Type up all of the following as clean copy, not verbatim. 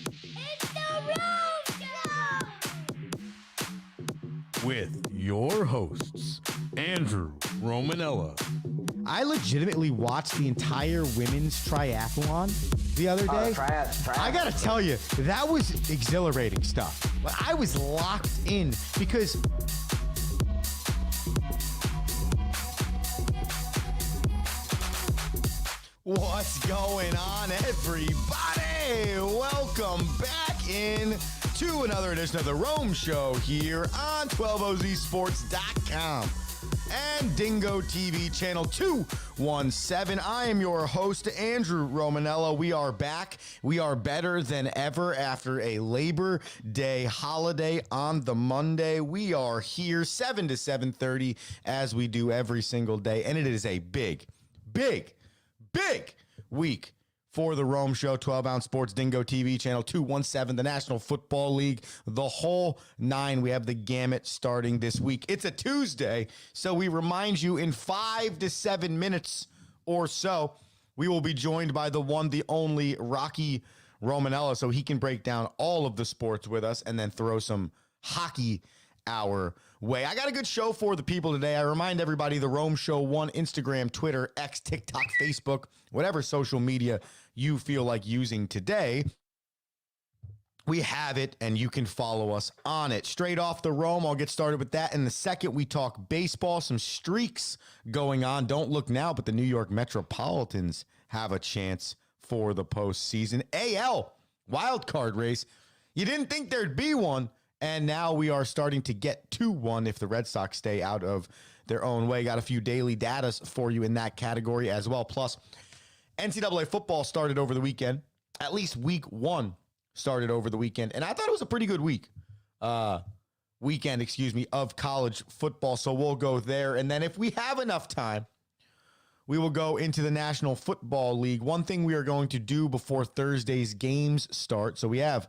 It's the Rome Show! With your hosts, Andrew Romanella. I legitimately watched the entire women's triathlon the other day. I gotta tell you, that was exhilarating stuff. Like, I was locked in because what's going on, everybody? Welcome back in to another edition of the Rome Show here on 12OZsports.com and Dingo TV channel 217. I am your host, Andrew Romanella. We are back. We are better than ever after a Labor Day holiday on the Monday. We are here 7 to 7:30 as we do every single day, and it is a big week for the Rome Show, 12-ounce sports, Dingo TV channel 217, the National Football League, the whole nine. We have the gamut starting this week. It's a Tuesday, so we remind you in 5 to 7 minutes or so, we will be joined by the one, the only Rocky Romanella, so he can break down all of the sports with us and then throw some hockey our way. I got a good show for the people today. I remind everybody the Rome Show 1, Instagram, Twitter, X, TikTok, Facebook, whatever social media you feel like using today. We have it, and you can follow us on it. Straight off the Rome, I'll get started with that. In the second, we talk baseball, some streaks going on. Don't look now, but the New York Metropolitans have a chance for the postseason. AL wildcard race. You didn't think there'd be one. And now we are starting to get to one if the Red Sox stay out of their own way. Got a few daily data for you in that category as well. Plus, NCAA football started over the weekend. At least week one started over the weekend. And I thought it was a pretty good weekend of college football. So we'll go there. And then if we have enough time, we will go into the National Football League. One thing we are going to do before Thursday's games start, so we have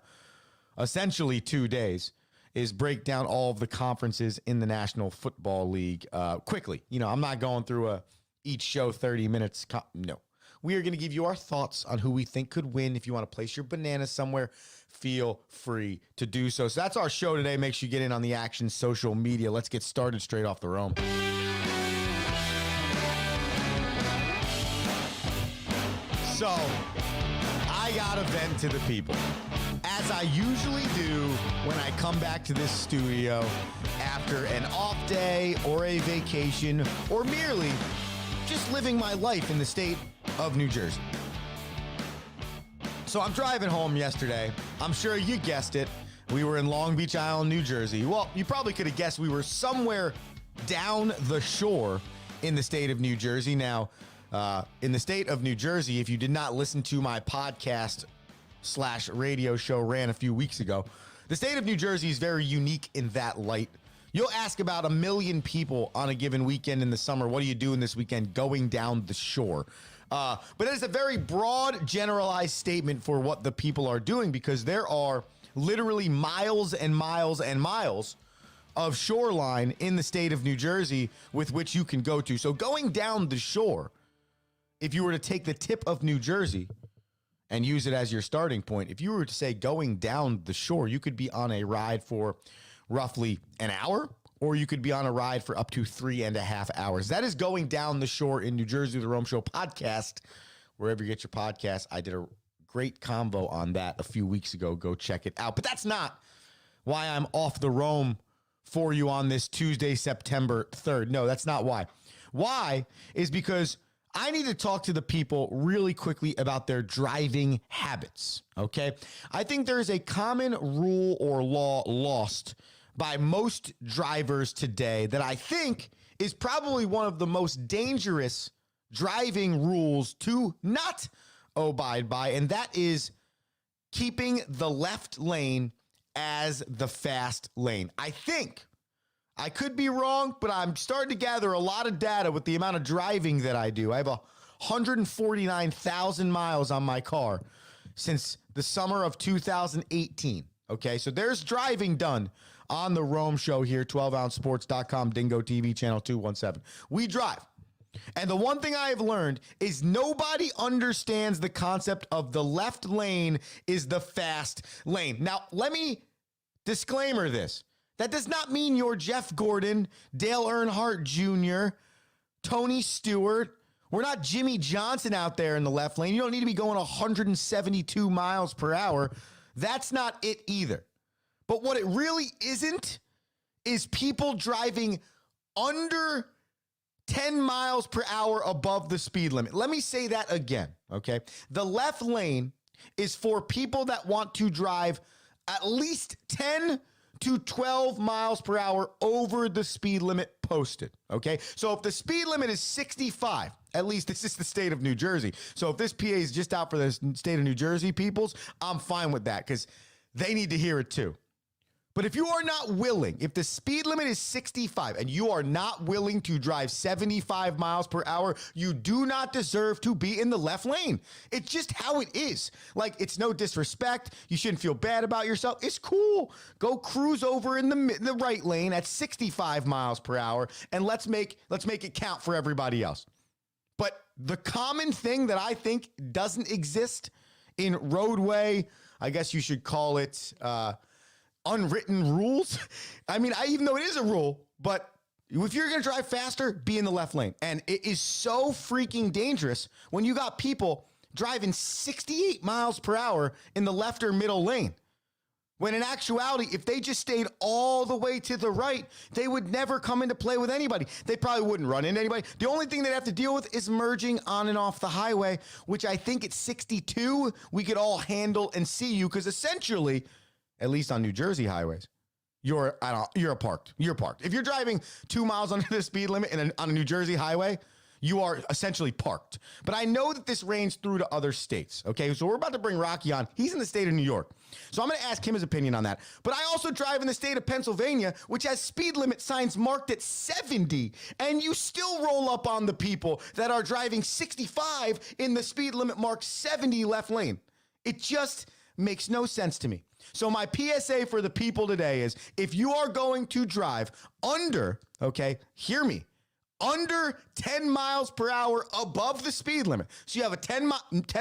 essentially 2 days, is break down all of the conferences in the National Football League quickly. You know, I'm not going through each show 30 minutes. No. We are going to give you our thoughts on who we think could win. If you want to place your bananas somewhere, feel free to do so. So that's our show today. Make sure you get in on the action, social media. Let's get started straight off the Rome. So, I got to vent to the people, as I usually do when I come back to this studio after an off day or a vacation or merely just living my life in the state of New Jersey. So I'm driving home yesterday. I'm sure you guessed it. We were in Long Beach Island, New Jersey. Well, you probably could have guessed we were somewhere down the shore in the state of New Jersey. Now, in the state of New Jersey, if you did not listen to my podcast / radio show ran a few weeks ago, the state of New Jersey is very unique in that light. You'll ask about 1 million people on a given weekend in the summer, what are you doing this weekend? Going down the shore. But it is a very broad, generalized statement for what the people are doing, because there are literally miles and miles and miles of shoreline in the state of New Jersey with which you can go to. So going down the shore, if you were to take the tip of New Jersey and use it as your starting point, if you were to say going down the shore, you could be on a ride for roughly an hour, or you could be on a ride for up to 3.5 hours. That is going down the shore in New Jersey, the Rome Show podcast, wherever you get your podcast. I did a great convo on that a few weeks ago. Go check it out. But that's not why I'm off the Rome for you on this Tuesday, September 3rd. No, that's not why. Why is because I need to talk to the people really quickly about their driving habits, okay? I think there's a common rule or law lost by most drivers today that I think is probably one of the most dangerous driving rules to not abide by, and that is keeping the left lane as the fast lane. I think, I could be wrong, but I'm starting to gather a lot of data with the amount of driving that I do. I have 149,000 miles on my car since the summer of 2018. Okay, so there's driving done on the Rome Show here, 12ouncesports.com, Dingo TV channel 217. We drive. And the one thing I have learned is nobody understands the concept of the left lane is the fast lane. Now, let me disclaimer this. That does not mean you're Jeff Gordon, Dale Earnhardt Jr., Tony Stewart. We're not Jimmy Johnson out there in the left lane. You don't need to be going 172 miles per hour. That's not it either. But what it really isn't is people driving under 10 miles per hour above the speed limit. Let me say that again, okay? The left lane is for people that want to drive at least 10 to 12 miles per hour over the speed limit posted, okay? So if the speed limit is 65, at least this is the state of New Jersey. So if this PA is just out for the state of New Jersey peoples, I'm fine with that because they need to hear it too. But if you are not willing, if the speed limit is 65 and you are not willing to drive 75 miles per hour, you do not deserve to be in the left lane. It's just how it is. Like, it's no disrespect. You shouldn't feel bad about yourself. It's cool. Go cruise over in the right lane at 65 miles per hour, and let's make it count for everybody else. But the common thing that I think doesn't exist in roadway, I guess you should call it unwritten rules. I mean, even though it is a rule, but if you're going to drive faster, be in the left lane. And it is so freaking dangerous when you got people driving 68 miles per hour in the left or middle lane. When in actuality, if they just stayed all the way to the right, they would never come into play with anybody. They probably wouldn't run into anybody. The only thing they'd have to deal with is merging on and off the highway, which I think at 62, we could all handle and see you. Because essentially, at least on New Jersey highways, you're parked. You're parked. If you're driving 2 miles under the speed limit on a New Jersey highway, you are essentially parked. But I know that this reigns through to other states. Okay, so we're about to bring Rocky on. He's in the state of New York. So I'm going to ask him his opinion on that. But I also drive in the state of Pennsylvania, which has speed limit signs marked at 70. And you still roll up on the people that are driving 65 in the speed limit marked 70 left lane. It just makes no sense to me. So my PSA for the people today is, if you are going to drive under, okay, hear me, under 10 miles per hour above the speed limit. So you have a 10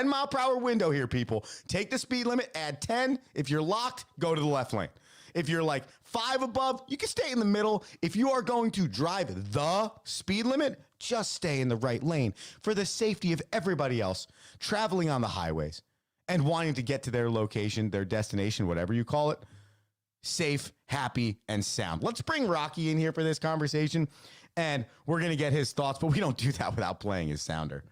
mile per hour window here, people. Take the speed limit, add 10. If you're locked, go to the left lane. If you're like 5 above, you can stay in the middle. If you are going to drive the speed limit, just stay in the right lane for the safety of everybody else traveling on the highways and wanting to get to their location, their destination, whatever you call it, safe, happy, and sound. Let's bring Rocky in here for this conversation, and we're going to get his thoughts, but we don't do that without playing his sounder.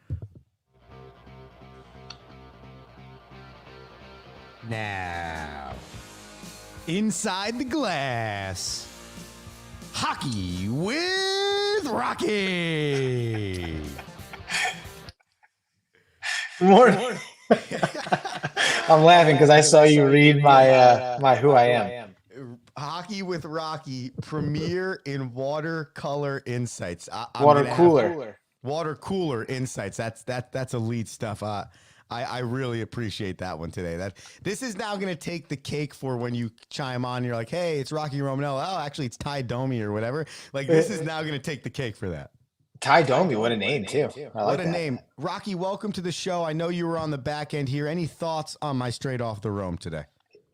Now, inside the glass, hockey with Rocky. Morning. I'm laughing because I saw you read my who I am. Hockey with Rocky, premiere in watercolor insights. Water cooler insights. That's elite stuff. I really appreciate that one today. This is now going to take the cake for when you chime on. You're like, hey, it's Rocky Romanello. Oh, actually, it's Ty Domi or whatever. Like, this is now going to take the cake for that. Ty Domi, what a name too. What a name. Rocky, welcome to the show. I know you were on the back end here. Any thoughts on my straight off the roam today?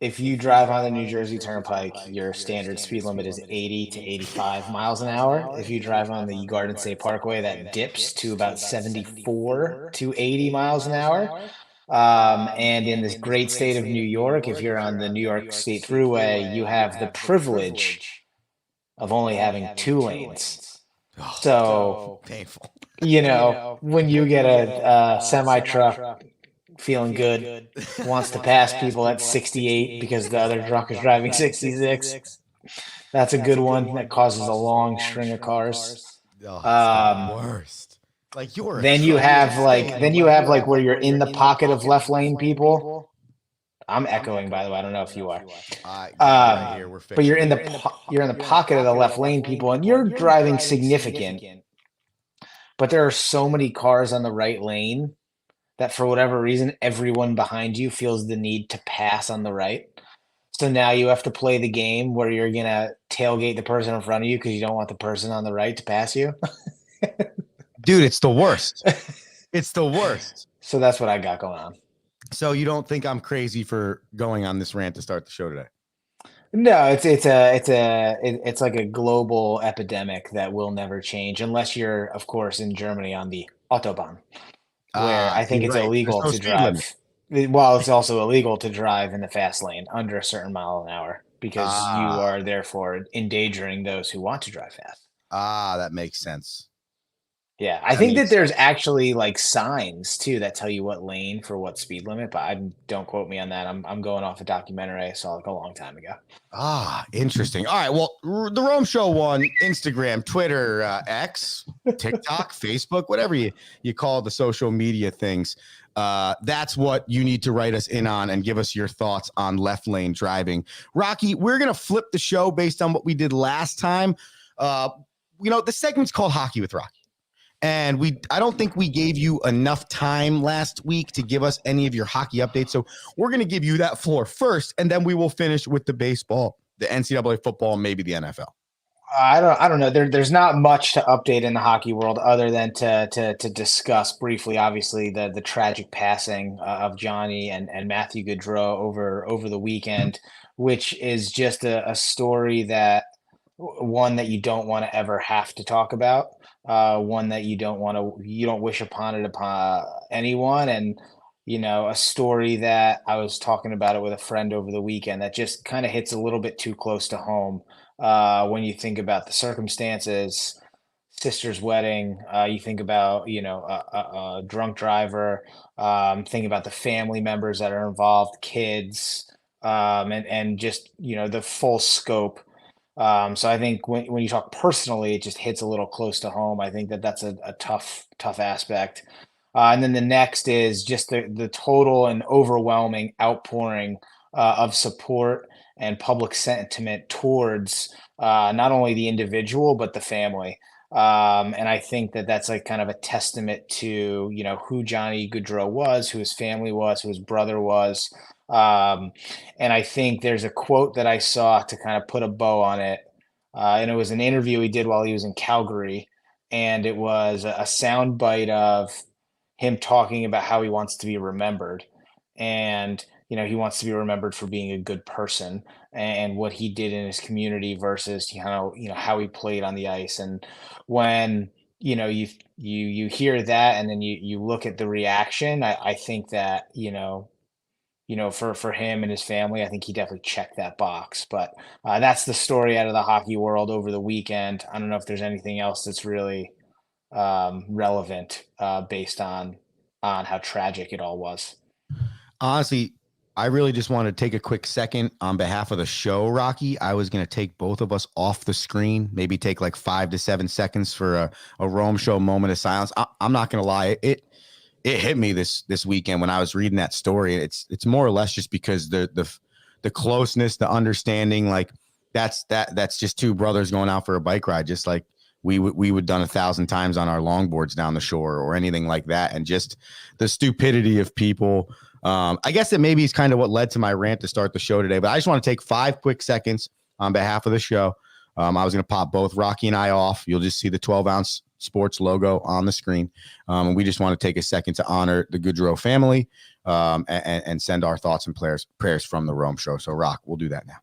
If you drive on the New Jersey Turnpike, your standard speed limit is 80 to 85 miles an hour. If you drive on the Garden State Parkway, that dips to about 74 to 80 miles an hour. And in this great state of New York, if you're on the New York State Thruway, you have the privilege of only having 2 lanes. So painful. When you get a semi-truck feeling good, wants to pass people at 68 because the other truck is driving 66, that's a good one. That causes a long string of cars. The worst. Like then you have where you're in the pocket of left lane people. I'm echoing, by the way. I don't know if you are. But you're in the pocket of the left lane people, and you're driving significant. But there are so many cars on the right lane that, for whatever reason, everyone behind you feels the need to pass on the right. So now you have to play the game where you're gonna tailgate the person in front of you because you don't want the person on the right to pass you. Dude, it's the worst. It's the worst. So that's what I got going on. So you don't think I'm crazy for going on this rant to start the show today? No, it's like a global epidemic that will never change unless you're, of course, in Germany on the Autobahn, where I think it's illegal to drive. Well, it's also illegal to drive in the fast lane under a certain mile an hour because you are therefore endangering those who want to drive fast. That makes sense. Yeah, I think that there's actually like signs too that tell you what lane for what speed limit, but don't quote me on that. I'm going off a documentary I saw like a long time ago. Interesting. All right. Well, the Rome Show won Instagram, Twitter, X, TikTok, Facebook, whatever you call the social media things. That's what you need to write us in on and give us your thoughts on left lane driving. Rocky, we're going to flip the show based on what we did last time. The segment's called Hockey with Rocky. And I don't think we gave you enough time last week to give us any of your hockey updates. So we're going to give you that floor first, and then we will finish with the baseball, the NCAA football, and maybe the NFL. I don't know. There's not much to update in the hockey world other than to discuss briefly, obviously, the tragic passing of Johnny and Matthew Gaudreau over the weekend, which is just a story that you don't want to ever have to talk about. One that you don't wish upon anyone. And, a story that I was talking about it with a friend over the weekend that just kind of hits a little bit too close to home. When you think about the circumstances, sister's wedding, you think about, a drunk driver, think about the family members that are involved, kids, and just, the full scope. So I think when you talk personally, it just hits a little close to home. I think that's a tough aspect. And then the next is just the total and overwhelming outpouring of support and public sentiment towards not only the individual, but the family. And I think that's like kind of a testament to, who Johnny Gaudreau was, who his family was, who his brother was. And I think there's a quote that I saw to kind of put a bow on it. And it was an interview he did while he was in Calgary. And it was a sound bite of him talking about how he wants to be remembered. And, he wants to be remembered for being a good person and what he did in his community versus, how he played on the ice. And when, you hear that and then you look at the reaction, I think that, for him and his family, I think he definitely checked that box. But that's the story out of the hockey world over the weekend. I don't know if there's anything else that's really relevant based on how tragic it all was. Honestly, I really just wanted to take a quick second on behalf of the show, Rocky. I was going to take both of us off the screen, maybe take like 5 to 7 seconds for a Rome Show moment of silence. I'm not going to lie. It hit me this weekend when I was reading that story. It's more or less just because the closeness, the understanding, like that's just two brothers going out for a bike ride, just like we would done 1,000 times on our longboards down the shore or anything like that. And just the stupidity of people. I guess that maybe is kind of what led to my rant to start the show today, but I just want to take 5 quick seconds on behalf of the show. I was going to pop both Rocky and I off. You'll just see the 12-ounce sports logo on the screen. And we just want to take a second to honor the Gaudreau family and send our thoughts and prayers from the Rome Show. So Rock, we'll do that now.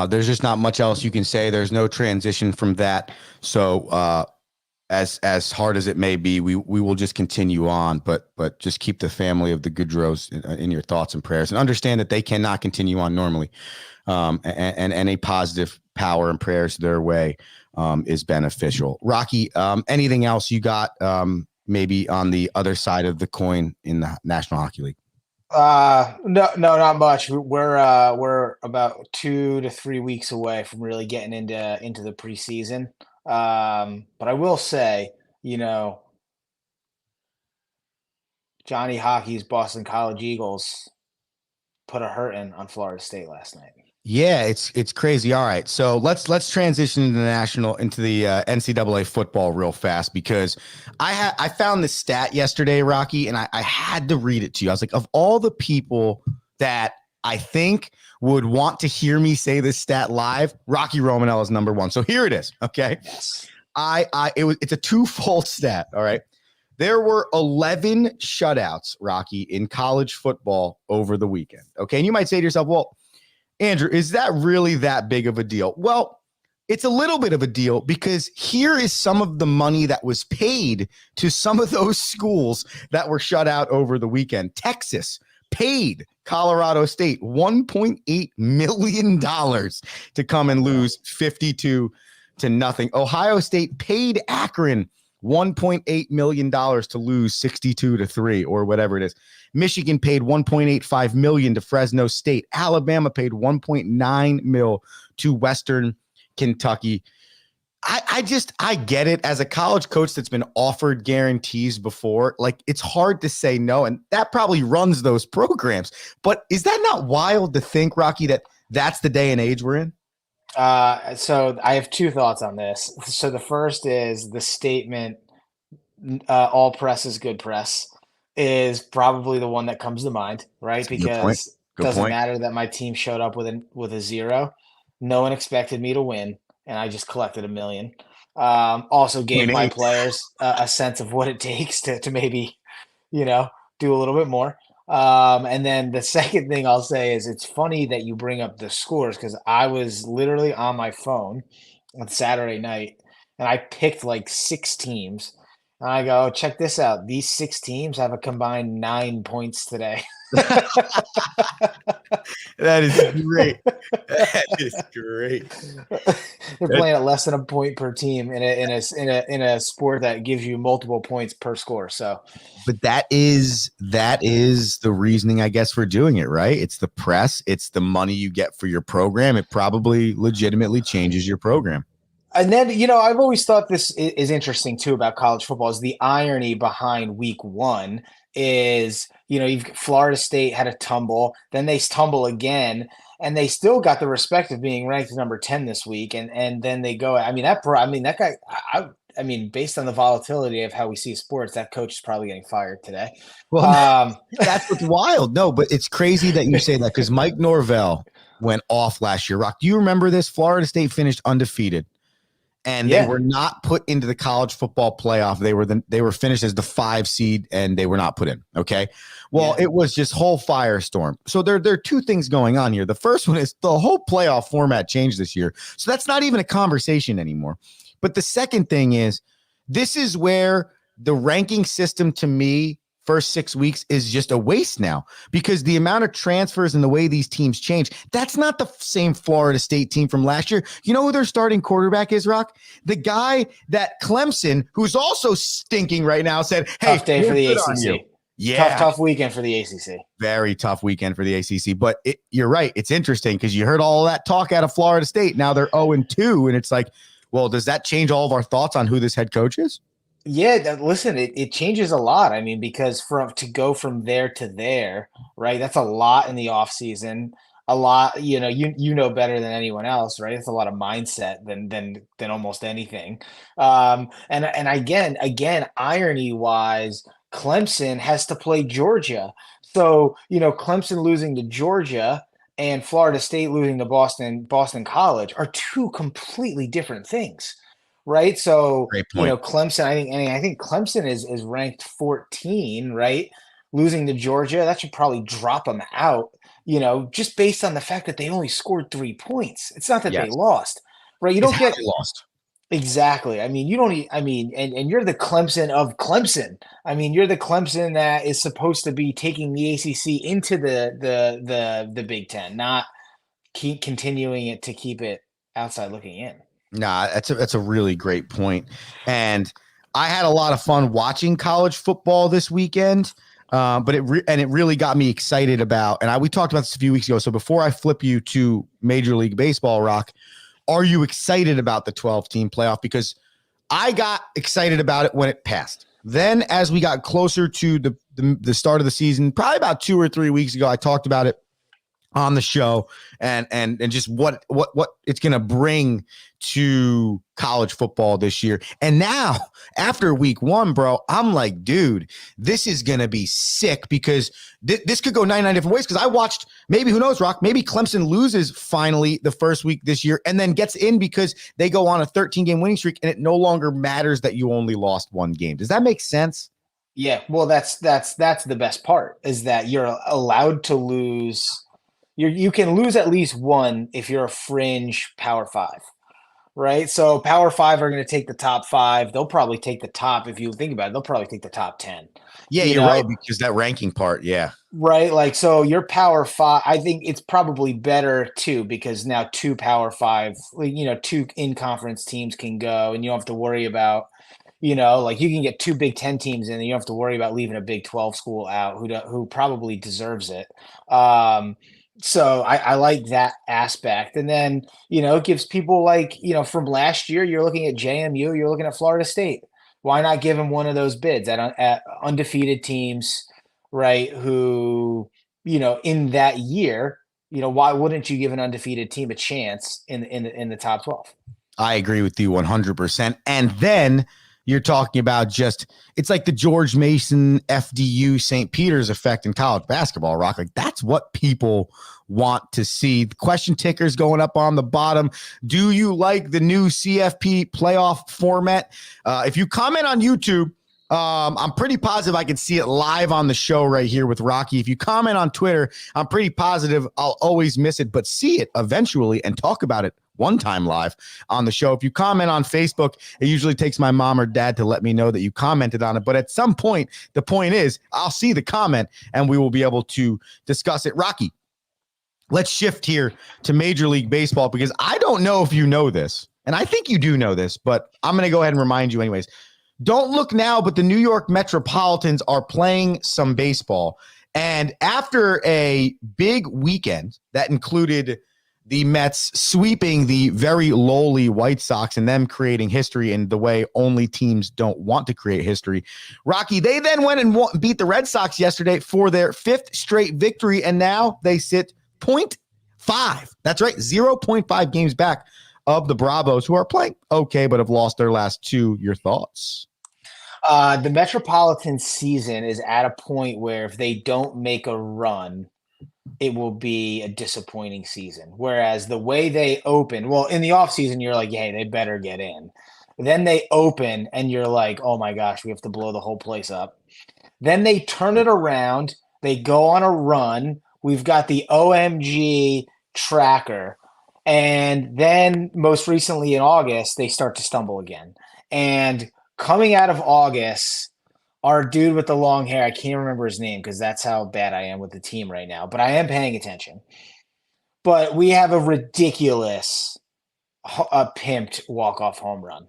There's just not much else you can say. There's no transition from that. So as hard as it may be, we will just continue on, but just keep the family of the Gaudreaus in your thoughts and prayers, and understand that they cannot continue on normally. And any positive power and prayers their way is beneficial. Rocky, anything else you got maybe on the other side of the coin in the National Hockey League? No, not much. We're about 2 to 3 weeks away from really getting into the preseason. But I will say, Johnny Hockey's Boston College Eagles put a hurting on Florida State last night. Yeah, it's crazy. All right, so let's transition into the NCAA football real fast, because I found this stat yesterday, Rocky, and I had to read it to you. I was like, of all the people that I think would want to hear me say this stat live, Rocky Romanella is number one. So here it is. Okay, it's a twofold stat. All right. There were 11 shutouts, Rocky, in college football over the weekend. Okay, and you might say to yourself, well, Andrew, is that really that big of a deal? Well, it's a little bit of a deal, because here is some of the money that was paid to some of those schools that were shut out over the weekend. Texas paid Colorado State $1.8 million to come and lose 52-0. Ohio State paid Akron $1.8 million to lose 62-3, or whatever it is. Michigan paid $1.85 million to Fresno State. Alabama paid $1.9 million to Western Kentucky. I get it. As a college coach that's been offered guarantees before, like, it's hard to say no, and that probably runs those programs. But is that not wild to think, Rocky, that that's the day and age we're in? So I have two thoughts on this. So the first is the statement, all press is good press, is probably the one that comes to mind, right? Because it doesn't matter that my team showed up with a 0. No one expected me to win, and I just collected $1 million. Also gave my players a sense of what it takes to maybe, do a little bit more. And then the second thing I'll say is, it's funny that you bring up the scores, because I was literally on my phone on Saturday night and I picked like 6 teams. And I go, check this out. These 6 teams have a combined 9 points today. That is great. That is great. They're playing at less than a point per team in a sport that gives you multiple points per score. So, but that is the reasoning, I guess, for doing it, right? It's the press, it's the money you get for your program. It probably legitimately changes your program. And then, I've always thought this is interesting too about college football, is the irony behind week 1 is, Florida State had a tumble, then they tumble again, and they still got the respect of being ranked number 10 this week. And then they go, that guy, based on the volatility of how we see sports, that coach is probably getting fired today. Well, that's what's wild. No, but it's crazy that you say that, because Mike Norvell went off last year. Rock, do you remember this? Florida State finished undefeated, and they were not put into the college football playoff. They were finished as the 5 seed, and they were not put in. Okay. Well, it was just whole firestorm. So there are 2 things going on here. The first one is the whole playoff format changed this year. So that's not even a conversation anymore. But the second thing is, this is where the ranking system, to me, first 6 weeks is just a waste now, because the amount of transfers and the way these teams change, that's not the same Florida State team from last year. You know who their starting quarterback is, Rock? The guy that Clemson, who's also stinking right now, said, hey, tough day for the ACC. Yeah. Tough weekend for the ACC. Very tough weekend for the ACC. But you're right. It's interesting, because you heard all that talk out of Florida State. Now they're 0-2, and it's like, well, does that change all of our thoughts on who this head coach is? Yeah, listen, it changes a lot. Because to go from there to there, right? That's a lot in the offseason. A lot, you know better than anyone else, right? It's a lot of mindset than almost anything. And again, irony wise, Clemson has to play Georgia. So, Clemson losing to Georgia and Florida State losing to Boston College are 2 completely different things. Right. So, Clemson, I think Clemson is ranked 14, right? Losing to Georgia, that should probably drop them out, just based on the fact that they only scored 3 points. It's not that they lost, right? You don't get lost. Exactly. And you're the Clemson of Clemson. You're the Clemson that is supposed to be taking the ACC into the Big Ten, not keep continuing it to keep it outside looking in. Nah, that's a really great point. And I had a lot of fun watching college football this weekend. But it really got me excited about, and we talked about this a few weeks ago. So before I flip you to Major League Baseball, Rock, are you excited about the 12-team playoff? Because I got excited about it when it passed. Then as we got closer to the start of the season, probably about 2 or 3 weeks ago, I talked about it on the show and just what it's going to bring to college football this year. And now after week 1, bro, I'm like, dude, this is going to be sick because this could go 99 different ways. Cause I watched, maybe, who knows, Rock, maybe Clemson loses finally the first week this year and then gets in because they go on a 13-game winning streak and it no longer matters that you only lost 1 game. Does that make sense? Yeah. Well, that's the best part, is that you're allowed to lose. You can lose at least 1 if you're a fringe Power 5, right? So Power 5 are going to take the top 5. They'll probably take the top, if you think about it, they'll probably take the top 10. Yeah, you're right, because that ranking part, yeah. Right, like, so your Power 5, I think it's probably better too, because now 2 Power 5, 2 in-conference teams can go, and you don't have to worry about, like, you can get 2 Big 10 teams in, and you don't have to worry about leaving a Big 12 school out who probably deserves it. So I like that aspect. And then, it gives people, like, from last year, you're looking at JMU, you're looking at Florida State. Why not give them one of those bids at undefeated teams, right? Who, in that year, why wouldn't you give an undefeated team a chance in the top 12? I agree with you 100%. And then you're talking about it's like the George Mason FDU St. Peter's effect in college basketball, Rock. Like, that's what people want to see. The question ticker's going up on the bottom. Do you like the new CFP playoff format? If you comment on YouTube, I'm pretty positive I can see it live on the show right here with Rocky. If you comment on Twitter, I'm pretty positive I'll always miss it, but see it eventually and talk about it one time live on the show. If you comment on Facebook, it usually takes my mom or dad to let me know that you commented on it. But at some point, the point is I'll see the comment and we will be able to discuss it. Rocky, let's shift here to Major League Baseball, because I don't know if you know this, and I think you do know this, but I'm going to go ahead and remind you anyways. Don't look now, but the New York Metropolitans are playing some baseball. And after a big weekend that included the Mets sweeping the very lowly White Sox and them creating history in the way only teams don't want to create history, Rocky, they then went and beat the Red Sox yesterday for their 5th straight victory, and now they sit 0.5. That's right, 0.5 games back of the Bravos, who are playing okay but have lost their last 2. Your thoughts? The Metropolitan season is at a point where if they don't make a run, it will be a disappointing season. Whereas the way they open, well, in the offseason, you're like, hey, they better get in. Then they open and you're like, oh my gosh, we have to blow the whole place up. Then they turn it around. They go on a run. We've got the OMG tracker. And then most recently in August, they start to stumble again. And coming out of August, our dude with the long hair, I can't remember his name because that's how bad I am with the team right now, but I am paying attention. But we have a ridiculous, pimped walk-off home run.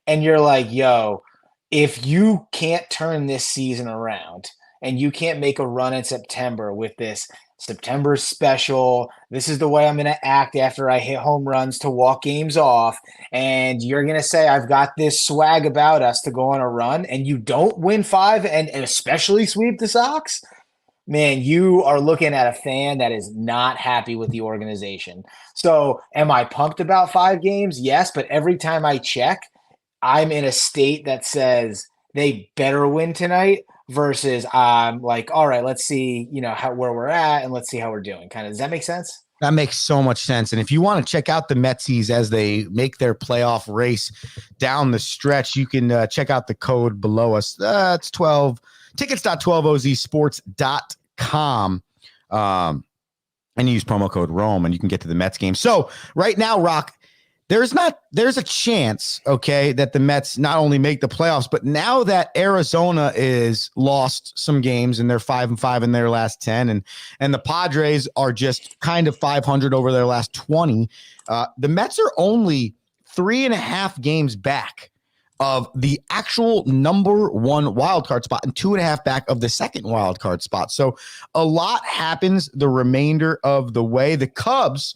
And you're like, yo, if you can't turn this season around and you can't make a run in September with this September special, this is the way I'm going to act after I hit home runs to walk games off, and you're going to say I've got this swag about us to go on a run, and you don't win 5 and especially sweep the Sox, man, you are looking at a fan that is not happy with the organization. So am I pumped about 5 games? Yes, but every time I check, I'm in a state that says they better win tonight, versus I'm like, all right, let's see, where we're at, and let's see how we're doing. Kind of, does that make sense? That makes so much sense. And if you want to check out the Metsies as they make their playoff race down the stretch, you can check out the code below us. It's 12 tickets.12ozsports.com. And use promo code Rome and you can get to the Mets game. So right now, Rock, there's a chance, okay, that the Mets not only make the playoffs, but now that Arizona is lost some games and they're 5-5 in their last 10, and the Padres are just kind of 500 over their last 20, the Mets are only 3.5 games back of the actual number 1 wild card spot and 2.5 back of the second wild card spot. So a lot happens the remainder of the way. The Cubs,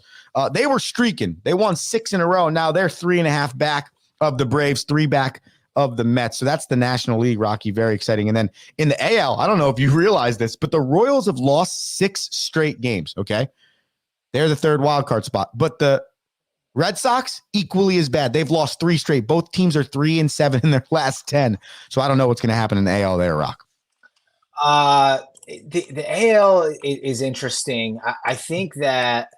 they were streaking. They won 6 in a row. Now they're 3.5 back of the Braves, 3 back of the Mets. So that's the National League, Rocky. Very exciting. And then in the AL, I don't know if you realize this, but the Royals have lost 6 straight games. Okay. They're the third wild card spot. But the Red Sox, equally as bad. They've lost 3 straight. Both teams are 3-7 in their last 10. So I don't know what's going to happen in the AL there, Rock. The AL is interesting. I think that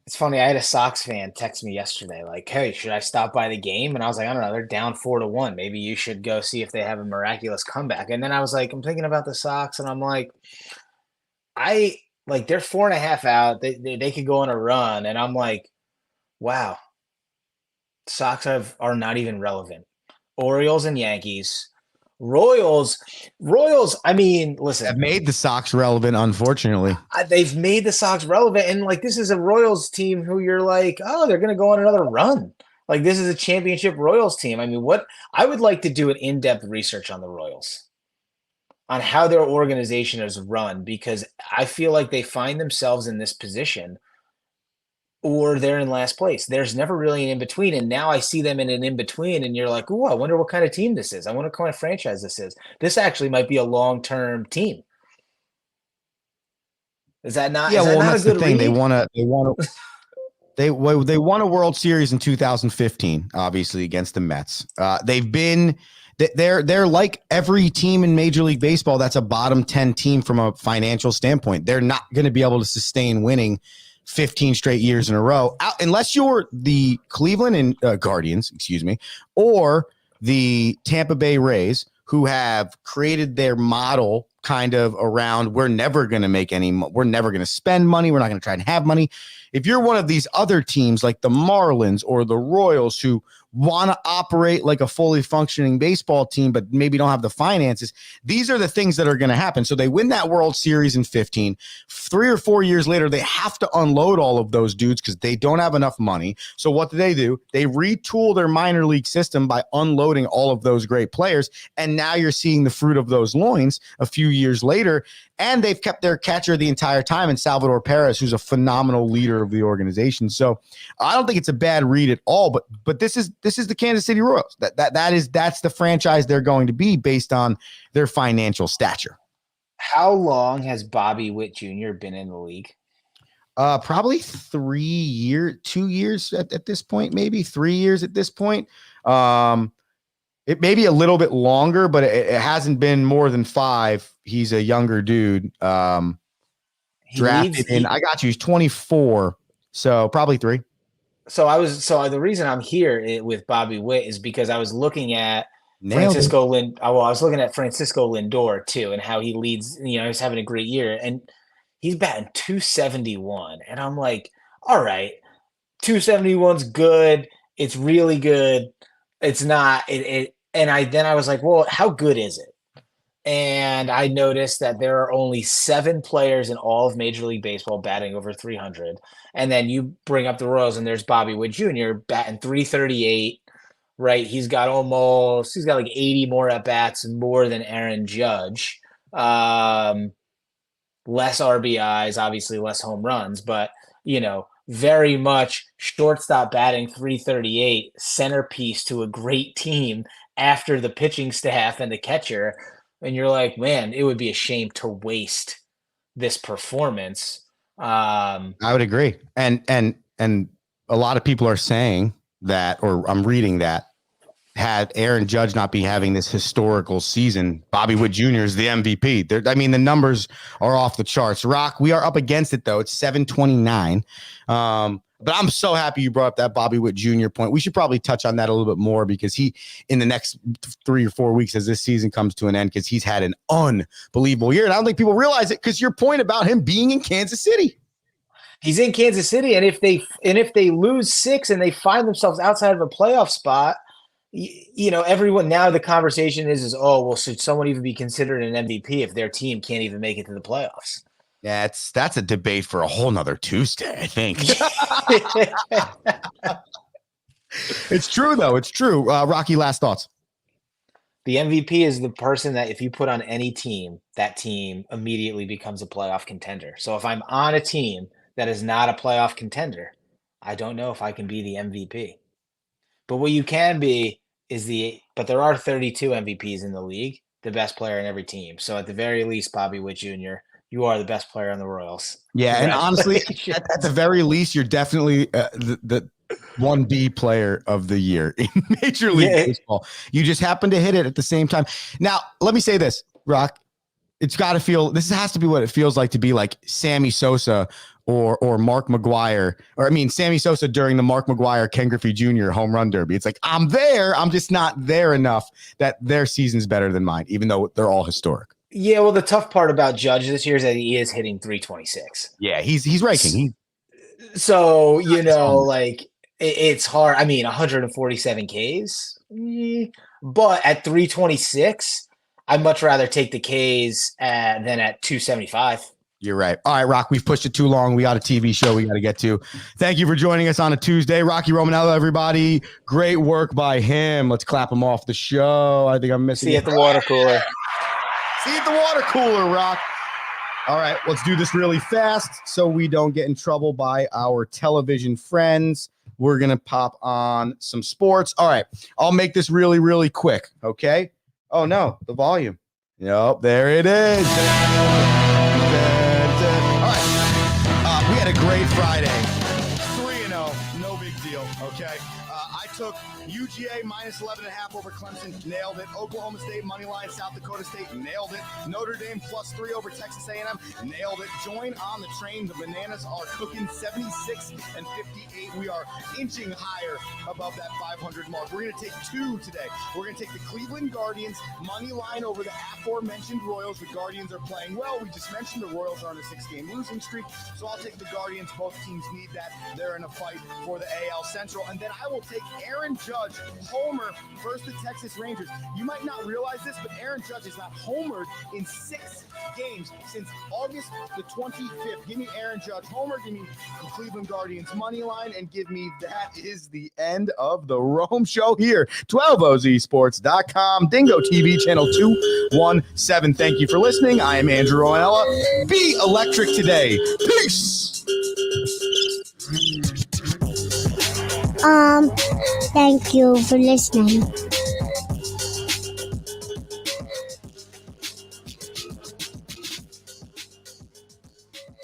it's funny. I had a Sox fan text me yesterday, like, "Hey, should I stop by the game?" And I was like, "I don't know. They're down 4-1. Maybe you should go see if they have a miraculous comeback." And then I was like, I'm thinking about the Sox, and I'm like, they're 4.5 out. They could go on a run, and I'm like, wow, Sox are not even relevant. Orioles and Yankees. Royals, I mean, listen. Have made the Sox relevant, unfortunately. They've made the Sox relevant, and like this is a Royals team who you're like, oh, they're going to go on another run. Like this is a championship Royals team. I mean, what I would like to do an in-depth research on the Royals, on how their organization is run, because I feel like they find themselves in this position or they're in last place. There's never really an in-between, and now I see them in an in-between, and you're like, ooh, I wonder what kind of team this is. I wonder what kind of franchise this is. This actually might be a long-term team. Is that not? Yeah, is that well, not that's a good the thing. read? They won a World Series in 2015, obviously against the Mets. They're like every team in Major League Baseball that's a bottom 10 team from a financial standpoint. They're not going to be able to sustain winning 15 straight years in a row, unless you're the Cleveland and Guardians, or the Tampa Bay Rays, who have created their model kind of around we're never going to spend money. We're not going to try and have money. If you're one of these other teams like the Marlins or the Royals who want to operate like a fully functioning baseball team, but maybe don't have the finances, these are the things that are going to happen. So they win that World Series in 15. 3 or 4 years later, they have to unload all of those dudes because they don't have enough money. So what do? They retool their minor league system by unloading all of those great players. And now you're seeing the fruit of those loins a few years later. And they've kept their catcher the entire time in Salvador Perez, who's a phenomenal leader of the organization. So I don't think it's a bad read at all, but this is the Kansas City Royals. That's the franchise they're going to be based on their financial stature. How long has Bobby Witt Jr. been in the league? Probably 2 years at this point, maybe 3 years at this point. It may be a little bit longer, but it hasn't been more than 5. He's a younger dude. Drafted in, I got you. He's 24, so probably 3. So the reason I'm here with Bobby Witt is because I was looking at Francisco Lindor too, and how he leads. He's having a great year, and he's batting 271, and I'm like, all right, 271's good. It's really good. It's not and I was like, well, how good is it? And I noticed that there are only 7 players in all of Major League Baseball batting over 300. And then you bring up the Royals, and there's Bobby Witt Jr. batting 338, right? He's got like 80 more at-bats, more than Aaron Judge. Less RBIs, obviously less home runs, but, very much shortstop batting 338, centerpiece to a great team after the pitching staff and the catcher. And you're like, man, it would be a shame to waste this performance. I would agree. And a lot of people are saying that, or I'm reading that, had Aaron Judge not be having this historical season, Bobby Witt Jr. is the MVP. The numbers are off the charts. Rock, we are up against it, though. It's 729. But I'm so happy you brought up that Bobby Witt Jr. point. We should probably touch on that a little bit more, because he, in the next 3 or 4 weeks as this season comes to an end, because he's had an unbelievable year. And I don't think people realize it, because your point about him being in Kansas City. He's in Kansas City, and if they lose 6 and they find themselves outside of a playoff spot, everyone, now the conversation is, oh, well, should someone even be considered an MVP if their team can't even make it to the playoffs? That's a debate for a whole nother Tuesday, I think. It's true, though. It's true. Rocky, last thoughts. The MVP is the person that if you put on any team, that team immediately becomes a playoff contender. So if I'm on a team that is not a playoff contender, I don't know if I can be the MVP. But what you can be is but there are 32 MVPs in the league, the best player in every team. So at the very least, Bobby Witt Jr., you are the best player on the Royals. Yeah, and honestly, at the very least, you're definitely the 1B player of the year in Major League Baseball. You just happen to hit it at the same time. Now, let me say this, Rock. It's got to feel, this has to be what it feels like to be like Sammy Sosa or Mark McGwire, or I mean, Sammy Sosa during the Mark McGwire, Ken Griffey Jr. home run derby. It's like, I'm there. I'm just not there enough that their season's better than mine, even though they're all historic. Yeah, well, the tough part about Judge this year is that he is hitting 326. Yeah, he's raking. So, you know, like it's hard. I mean, 147 Ks, but at 326, I'd much rather take the Ks than at 275. You're right. All right, Rock, we've pushed it too long. We got a TV show we got to get to. Thank you for joining us on a Tuesday. Rocky Romanello, everybody. Great work by him. Let's clap him off the show. I think I'm missing. See you at the water cooler. See you at the water cooler, Rock. All right, let's do this really fast so we don't get in trouble by our television friends. We're going to pop on some sports. All right, I'll make this really, really quick, okay? Oh, no, the volume. Yep, there it is. All right, we had a great Friday. 3-0, no big deal, okay? I took UGA minus 11.5 over Clemson, nailed it. Oklahoma State money line, South Dakota State, nailed it. Notre Dame +3 over Texas A&M, nailed it. Join on the train. The Bananas are cooking 76 and 58. We are inching higher above that 500 mark. We're going to take 2 today. We're going to take the Cleveland Guardians money line over the aforementioned Royals. The Guardians are playing well. We just mentioned the Royals are on a 6-game losing streak, so I'll take the Guardians. Both teams need that. They're in a fight for the AL Central. And then I will take Aaron Judge, homer versus the Texas Rangers. You might not realize this, but Aaron Judge has not homered in 6 games since August the 25th. Give me Aaron Judge homer, give me the Cleveland Guardians money line, and give me that is the end of the Rome Show here. 12ozsports.com, Dingo TV channel 217. Thank you for listening. I am Andrew Roanella. Be electric today. Peace. Thank you for listening.